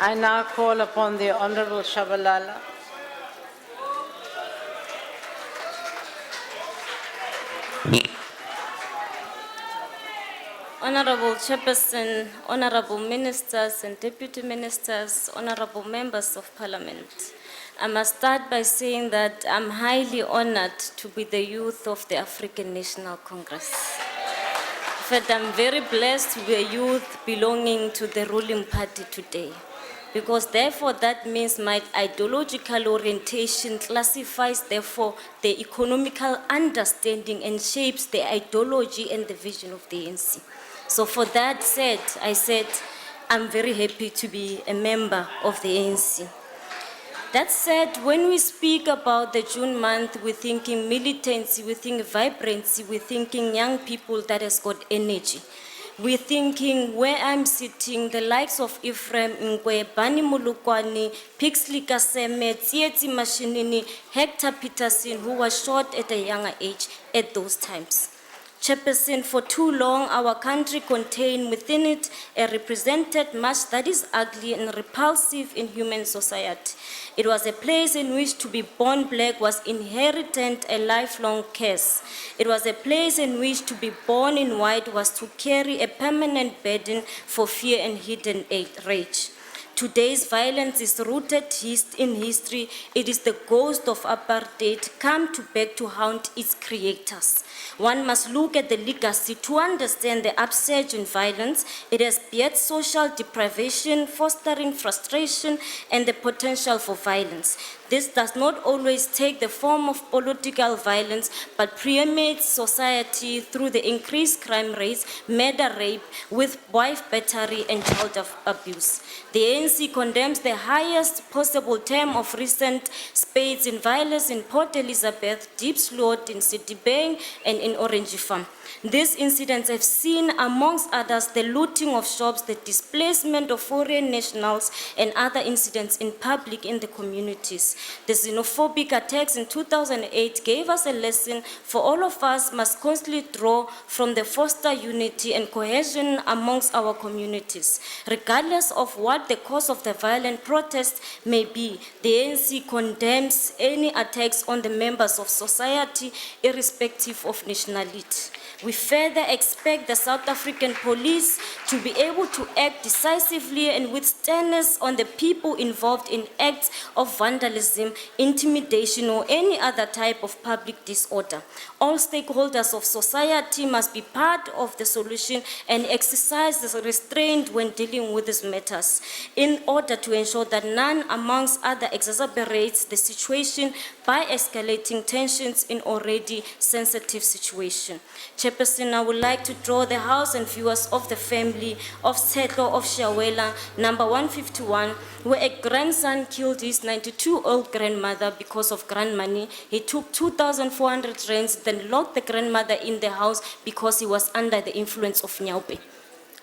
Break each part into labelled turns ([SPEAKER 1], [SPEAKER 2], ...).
[SPEAKER 1] I now call upon the Honorable Tshabalala.
[SPEAKER 2] Honorable Chairperson, Honorable Ministers and Deputy Ministers, Honorable Members of Parliament, I must start by saying that I'm highly honored to be the youth of the African National Congress. In fact, I'm very blessed to be a youth belonging to the ruling party today, because therefore that means my ideological orientation classifies therefore the economical understanding and shapes the ideology and the vision of the ANC. So for that said, I said, I'm very happy to be a member of the ANC. That said, when we speak about the June month, we're thinking militancy, we're thinking vibrancy, we're thinking young people that has got energy. We're thinking where I'm sitting, the likes of Ephraim Ngwe, Bani Mulukwani, Pixley Kaseme, Tsietsi Mashinini, Hector Peterson, who was shot at a younger age at those times. Chairperson, for too long, our country contained within it a represented much that is ugly and repulsive in human society. It was a place in which to be born black was inherent a lifelong curse. It was a place in which to be born in white was to carry a permanent burden for fear and hidden rage. Today's violence is rooted in history. It is the ghost of apartheid come to beg to haunt its creators. One must look at the legacy to understand the upsurge in violence. It has bred social deprivation, fostering frustration and the potential for violence. This does not always take the form of political violence, but permeates society through the increased crime rates, murder, rape, with wife battery and child abuse. The ANC condemns the highest possible term of recent spades in violence in Port Elizabeth, Deep Slot, in City Bank, and in Orange Farm. These incidents have seen, amongst others, the looting of shops, the displacement of foreign nationals, and other incidents in public in the communities. The xenophobic attacks in 2008 gave us a lesson, for all of us must constantly draw from the foster unity and cohesion amongst our communities. Regardless of what the cause of the violent protest may be, the ANC condemns any attacks on the members of society, irrespective of nationality. We further expect the South African police to be able to act decisively and with sternness on the people involved in acts of vandalism, intimidation, or any other type of public disorder. All stakeholders of society must be part of the solution and exercise the restraint when dealing with these matters, in order to ensure that none amongst other exacerbates the situation by escalating tensions in already sensitive situation. Chairperson, I would like to draw the House and viewers of the family of Setlo of Shawela, number 151, where a grandson killed his 92-year-old grandmother because of grant money. He took 2,400 rands, then locked the grandmother in the house because he was under the influence of Nyaupe.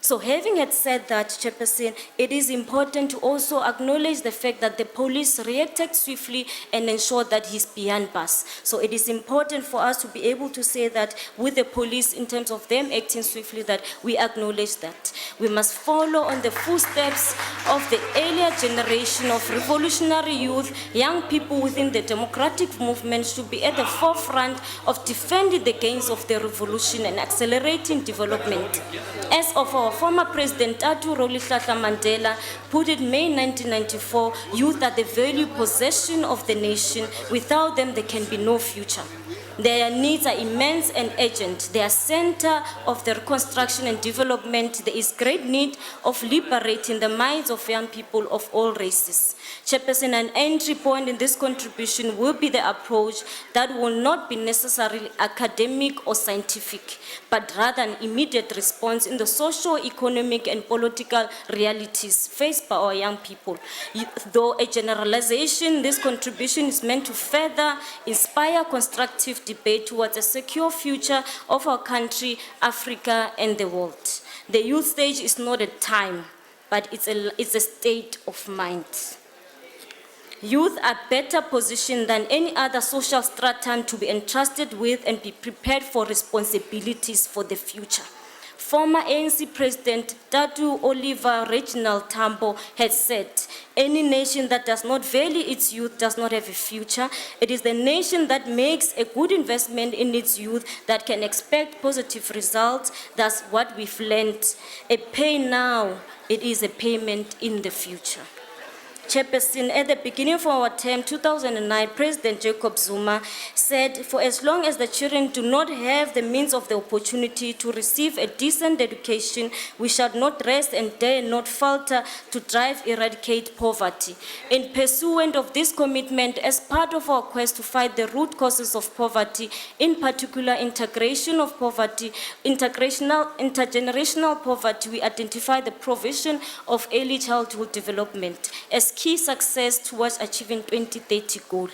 [SPEAKER 2] So having had said that, Chairperson, it is important to also acknowledge the fact that the police reacted swiftly and ensured that he's beyond bars. So it is important for us to be able to say that with the police, in terms of them acting swiftly, that we acknowledge that. We must follow on the footsteps of the earlier generation of revolutionary youth. Young people within the democratic movement should be at the forefront of defending the gains of the revolution and accelerating development. As of our former President Atu Rolihlahla Mandela put it May 1994, youth are the valued possession of the nation. Without them, there can be no future. Their needs are immense and urgent. They are center of the reconstruction and development. There is great need of liberating the minds of young people of all races. Chairperson, an entry point in this contribution will be the approach that will not be necessarily academic or scientific, but rather an immediate response in the socio-economic and political realities faced by our young people. Though a generalization, this contribution is meant to further inspire constructive debate towards a secure future of our country, Africa, and the world. The youth stage is not a time, but it's a state of mind. Youth are better positioned than any other social stratum to be entrusted with and be prepared for responsibilities for the future. Former ANC President Tatu Oliver Reginald Tambo had said, any nation that does not value its youth does not have a future. It is the nation that makes a good investment in its youth that can expect positive results. That's what we've learned. A pay now, it is a payment in the future. Chairperson, at the beginning of our term, 2009, President Jacob Zuma said, for as long as the children do not have the means of the opportunity to receive a decent education, we shall not rest and dare not falter to eradicate poverty. In pursuant of this commitment, as part of our quest to fight the root causes of poverty, in particular integration of poverty, intergenerational poverty, we identify the provision of early childhood development as key success towards achieving 2030 goal.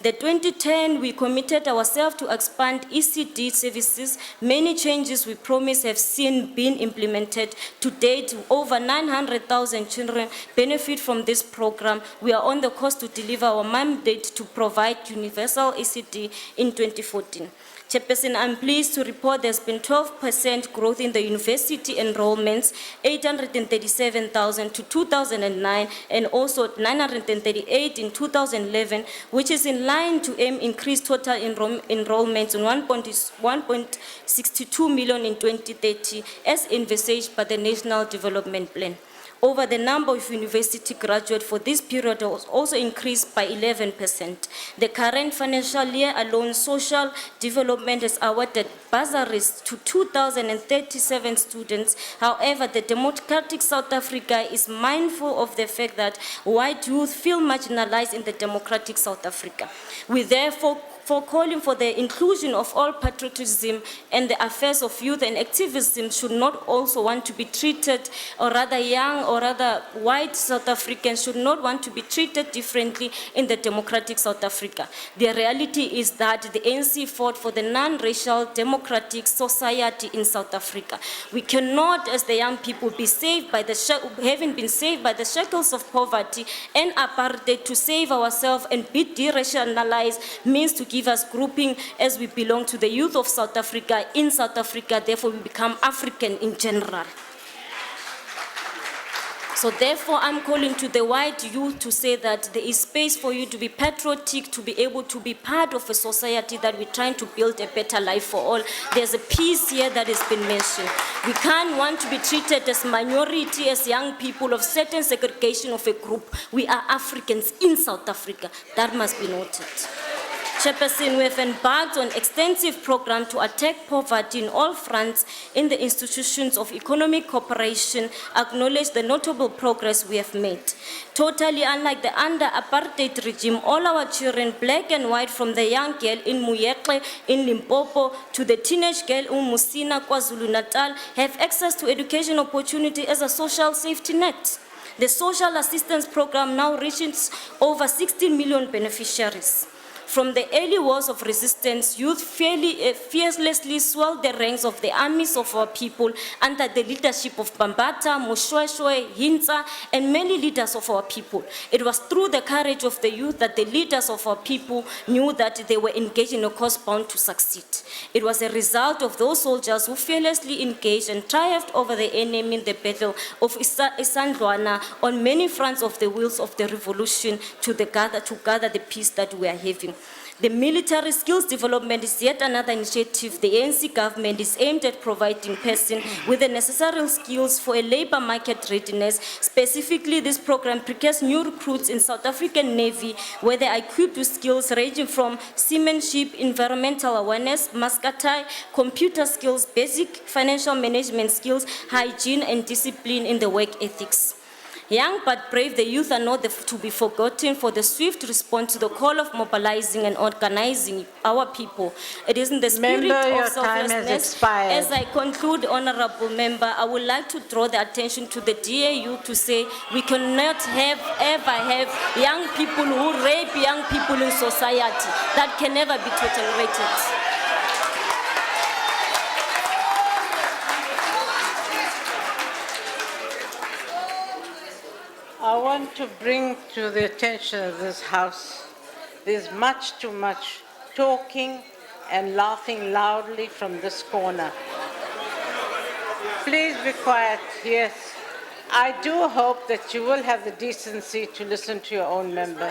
[SPEAKER 2] The 2010, we committed ourselves to expand ECD services. Many changes we promised have been implemented. To date, over 900,000 children benefit from this program. We are on the course to deliver our mandate to provide universal ECD in 2014. Chairperson, I'm pleased to report there's been 12% growth in the university enrollments, 837,000 to 2009, and also 938 in 2011, which is in line to aim increase total enrollments in 1.62 million in 2030, as envisaged by the National Development Plan. Over the number of university graduates for this period was also increased by 11%. The current financial year alone, social development has awarded bursaries to 2,037 students. However, the Democratic South Africa is mindful of the fact that white youth feel marginalized in the Democratic South Africa. We therefore calling for the inclusion of all patriotism and the affairs of youth and activism should not also want to be treated, or rather young or rather white South Africans should not want to be treated differently in the Democratic South Africa. The reality is that the ANC fought for the non-racial democratic society in South Africa. We cannot, as the young people, be saved by having been saved by the shackles of poverty and apartheid to save ourselves and be deracialized means to give us grouping as we belong to the youth of South Africa in South Africa, therefore we become African in general. So therefore I'm calling to the white youth to say that there is space for you to be patriotic, to be able to be part of a society that we're trying to build a better life for all. There's a piece here that has been mentioned. We can't want to be treated as minority, as young people of certain segregation of a group. We are Africans in South Africa. That must be noted. Chairperson, we have embarked on extensive program to attack poverty in all fronts in the institutions of economic cooperation, acknowledge the notable progress we have made. Totally unlike the under-apartheid regime, all our children, black and white, from the young girl in Muyekle, in Limpopo, to the teenage girl in Musina, KwaZulu-Natal, have access to education opportunity as a social safety net. The social assistance program now reaches over 16 million beneficiaries. From the early wars of resistance, youth fearlessly swelled the ranks of the armies of our people under the leadership of Bambata, Moshweshwe, Hintsa, and many leaders of our people. It was through the courage of the youth that the leaders of our people knew that they were engaged in a cause bound to succeed. It was a result of those soldiers who fearlessly engaged and triumphed over the enemy in the battle of Isandlwana on many fronts of the wheels of the revolution to gather the peace that we are having. The military skills development is yet another initiative the ANC government is aimed at providing persons with the necessary skills for a labor market readiness. Specifically, this program prepares new recruits in South African Navy, where they are equipped with skills ranging from seamanship, environmental awareness, muscatai, computer skills, basic financial management skills, hygiene, and discipline in the work ethics. Young but brave, the youth are not to be forgotten for the swift response to the call of mobilizing and organizing our people. It is in the spirit of selflessness. As I conclude, Honorable Member, I would like to draw the attention to the DAU to say we cannot ever have young people who rape young people in society. That can never be tolerated.
[SPEAKER 1] I want to bring to the attention of this House, there's much too much talking and laughing loudly from this corner. Please be quiet, yes. I do hope that you will have the decency to listen to your own member.